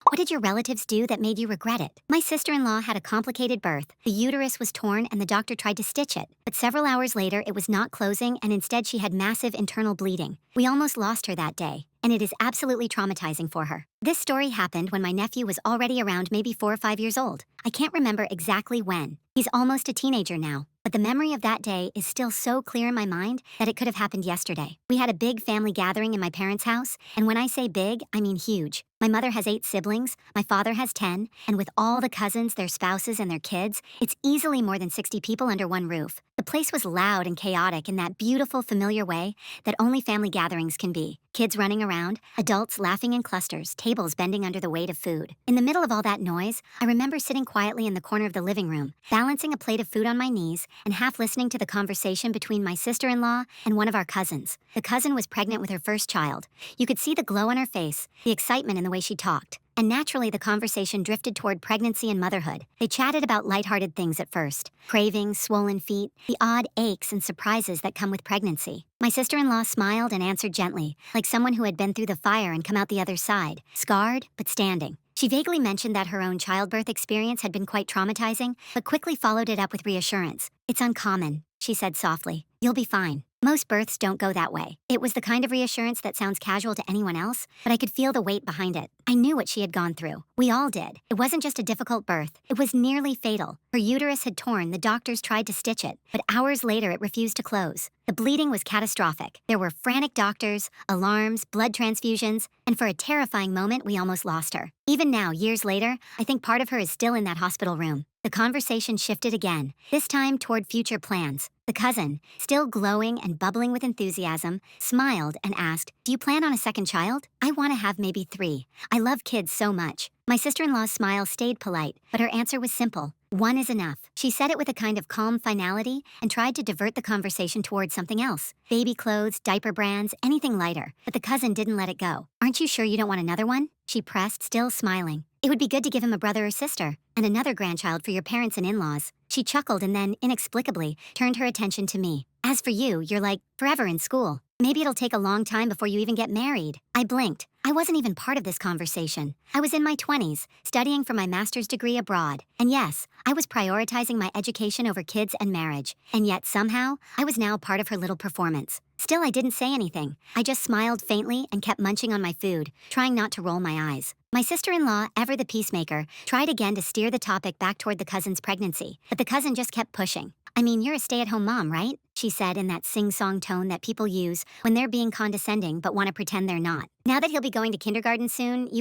What did your relatives do that made you regret it? My sister-in-law had a complicated birth. The uterus was torn and the doctor tried to stitch it. But several hours later, it was not closing and instead she had massive internal bleeding. We almost lost her that day, and it is absolutely traumatizing for her. This story happened when my nephew was already around maybe 4 or 5 years old. I can't remember exactly when. He's almost a teenager now. But the memory of that day is still so clear in my mind that it could have happened yesterday. We had a big family gathering in my parents' house, and when I say big, I mean huge. My mother has 8 siblings, my father has 10, and with all the cousins, their spouses, and their kids, it's easily more than 60 people under one roof. The place was loud and chaotic in that beautiful, familiar way that only family gatherings can be. Kids running around, adults laughing in clusters, tables bending under the weight of food. In the middle of all that noise, I remember sitting quietly in the corner of the living room, balancing a plate of food on my knees and half listening to the conversation between my sister-in-law and one of our cousins. The cousin was pregnant with her first child. You could see the glow on her face, the excitement in the way she talked. And naturally, the conversation drifted toward pregnancy and motherhood. They chatted about lighthearted things at first. Cravings, swollen feet, the odd aches and surprises that come with pregnancy. My sister-in-law smiled and answered gently, like someone who had been through the fire and come out the other side, scarred but standing. She vaguely mentioned that her own childbirth experience had been quite traumatizing, but quickly followed it up with reassurance. "It's uncommon," she said softly. "You'll be fine. Most births don't go that way." It was the kind of reassurance that sounds casual to anyone else, but I could feel the weight behind it. I knew what she had gone through. We all did. It wasn't just a difficult birth. It was nearly fatal. Her uterus had torn, the doctors tried to stitch it, but hours later it refused to close. The bleeding was catastrophic. There were frantic doctors, alarms, blood transfusions, and for a terrifying moment, we almost lost her. Even now, years later, I think part of her is still in that hospital room. The conversation shifted again, this time toward future plans. The cousin, still glowing and bubbling with enthusiasm, smiled and asked, "Do you plan on a second child?" "I want to have maybe 3. I love kids so much." My sister-in-law's smile stayed polite, but her answer was simple. "One is enough." She said it with a kind of calm finality and tried to divert the conversation towards something else. Baby clothes, diaper brands, anything lighter. But the cousin didn't let it go. "Aren't you sure you don't want another one?" She pressed, still smiling. "It would be good to give him a brother or sister, and another grandchild for your parents and in-laws." She chuckled and then, inexplicably, turned her attention to me. "As for you, you're like forever in school. Maybe it'll take a long time before you even get married." I blinked. I wasn't even part of this conversation. I was in my 20s, studying for my master's degree abroad. And yes, I was prioritizing my education over kids and marriage. And yet, somehow, I was now part of her little performance. Still, I didn't say anything. I just smiled faintly and kept munching on my food, trying not to roll my eyes. My sister-in-law, ever the peacemaker, tried again to steer the topic back toward the cousin's pregnancy, but the cousin just kept pushing. "I mean, you're a stay-at-home mom, right?" she said in that sing-song tone that people use when they're being condescending but want to pretend they're not. "Now that he'll be going to kindergarten soon, you